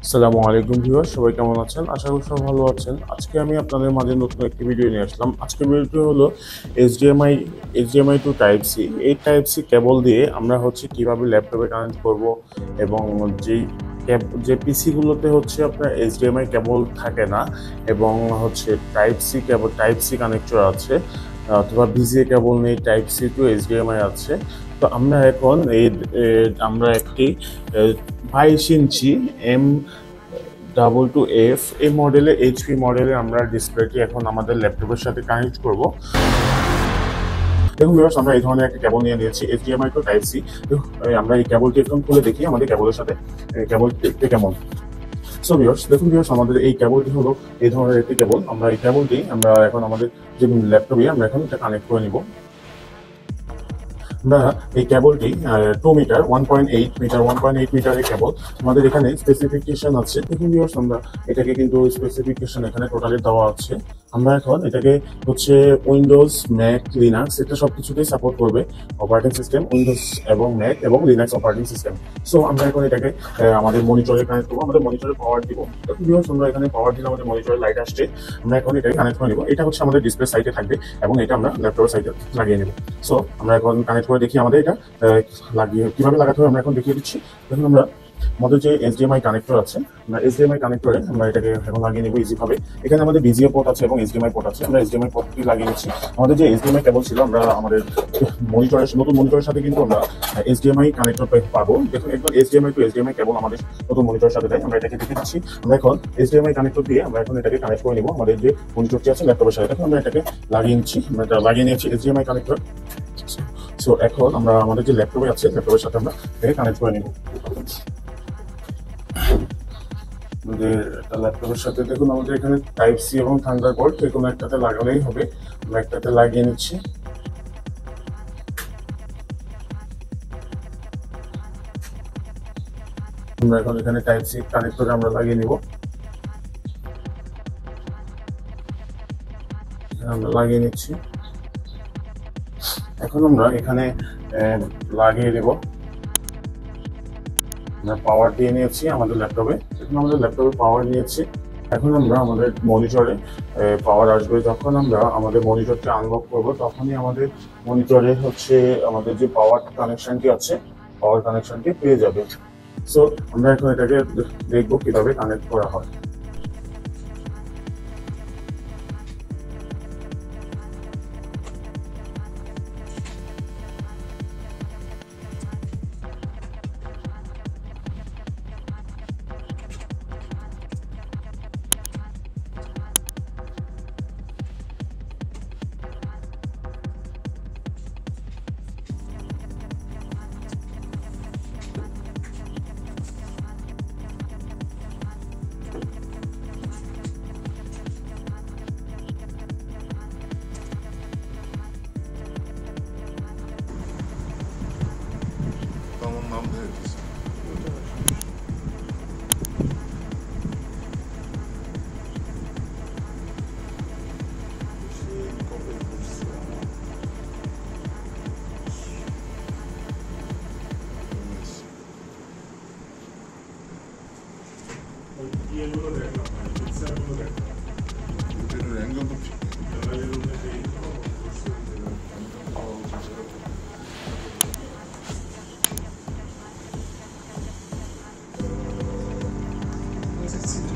আসসালামু আলাইকুম ভিউয়ার, সবাই কেমন আছেন? আশা করি সবাই ভালো আছেন। আজকে আমি আপনাদের মাঝে নতুন একটি ভিডিও নিয়ে আসলাম। আজকের ভিডিওটি হলো এইচডিএমআই টু টাইপ সি। এই টাইপ সি কেবল দিয়ে আমরা কিভাবে ল্যাপটপে কানেক্ট করব, এবং যেই যে পিসিগুলোতে আপনার এইচডিএমআই কেবল থাকে না এবং টাইপ সি কানেক্টর আছে, অথবা ভিজিএ কেবল নেই, টাইপ সি টু এইচডিএমআই আছে। তো আমরা এখন আমরা একটি 22 ইঞ্চি M22F এই মডেলে, এইচপি মডেলে আমরা ডিসপ্লেটি এখন আমাদের ল্যাপটপের সাথে কানেক্ট করব। দেখুন ভিউয়ার্স, আমরা এই ধরনের একটা কেবল নিয়ে নিয়েছি এইচডিএমআই টু টাইপ সি। আমরা এই কেবলটি এখন খুলে দেখি আমাদের কেবলের সাথে কেবল দেখতে কেমন। সো ভিউয়ার্স, দেখুন ভিউয়ার্স, আমাদের এই কেবলটি হলো এই ধরনের একটি কেবল। আমরা এই কেবলটি আমরা এখন আমাদের যে ল্যাপটপে আমরা এখন এটা কানেক্ট করে নিব। আমরা এই কেবলটি 2 মিটার 1.8 মিটারের কেবল। আমাদের এখানে স্পেসিফিকেশন আছে। দেখুন ভিউয়ার্স, আমরা এটাকে কিন্তু স্পেসিফিকেশন এখানে টোটালি দেওয়া আছে। আমরা এখন এটাকে উইন্ডোজ, ম্যাক, লিনাক্স, এটা সবকিছুতেই সাপোর্ট করবে। অপারেটিং সিস্টেম উইন্ডোজ এবং ম্যাক এবং লিনাক্স অপারেটিং সিস্টেম। সো আমরা এখন এটাকে আমাদের মনিটরে কানেক্ট করবো, আমাদের মনিটরে পাওয়ার দিব। দেখুন ভিউয়ার্স, আমরা এখানে পাওয়ার দিলে আমাদের মনিটরে লাইট আসছে। আমরা এখন এটাকে কানেক্ট করে নিব। এটা আমাদের ডিসপ্লে সাইটে থাকবে এবং এটা আমরা ল্যাপটপের সাইটে লাগিয়ে নেব। সো আমরা এখন কানেক্ট করে দেখি আমাদের এটা লাগিয়ে কিভাবে লাগাতে হবে আমরা এখন দেখিয়ে দিচ্ছি। দেখুন, আমরা আমাদের যে এইচডিএমআই কানেক্টর আছে, আমরা এইচডিএমআই কানেক্টরে আমরা এটাকে এখন লাগিয়ে নেব ইজি ভাবে। এখানে আমাদের বিজিএ পোর্ট আছে এবং এইচডিএমআই পোর্ট আছে। আমরা এইচডিএমআই পোর্টটি লাগিয়ে নিচ্ছি। আমাদের যে এইচডিএমআই কেবল ছিল, আমরা আমাদের নতুন মনিটরের সাথে কিন্তু আমরা এইচডিএমআই কানেক্টর পাবো। দেখুন, একদম এইচডিএমআই টু এইচডিএমআই কেবল আমাদের নতুন মনিটরের সাথে দেয়। আমরা এটাকে দেখে দিচ্ছি। আমরা এখন এইচডিএমআই কানেক্টর দিয়ে আমরা এখন এটাকে কানেক্ট করে নিব আমাদের যে মনিটরটি আছে ল্যাপটপের সাথে। দেখুন, আমরা এটাকে লাগিয়ে নিচ্ছি। আমরা এটা লাগিয়ে নিয়েছি এইচডিএমআই কানেক্টর। সো এখন আমরা আমাদের যে ল্যাপটপে আছে ল্যাপটপের সাথে আমরা এটাকে কানেক্ট করে নিব। আমাদের ল্যাপটপের সাথে দেখুন, আমাদের এখানে টাইপ সি এবং থান্ডারবোল্ট যে কোনো একটাতে লাগালেই হবে। আমরা একটাতে লাগিয়ে নিচ্ছি। আমরা এখন এখানে টাইপ সি কানেক্টরে আমরা লাগিয়ে নিব। আমরা লাগিয়ে নিচ্ছি। এখন আমরা এখানে লাগিয়ে দেব। আমরা পাওয়ার দিয়ে নিয়েছি আমাদের ল্যাপটপে। এখন আমাদের ল্যাপটপে পাওয়ার নিয়েছি। এখন আমরা আমাদের মনিটরে পাওয়ার আসবে। যখন আমরা আমাদের মনিটরটা আনলক করব, তখনই আমাদের মনিটরে আমাদের যে পাওয়ার কানেকশনটি আছে, পাওয়ার কানেকশনটি পেয়ে যাবে। সো আমরা এখন এটাকে দেখবো কিভাবে কানেক্ট করা হয়। Tamamlandı herkes. Ülkenin rengi olup Sessiz.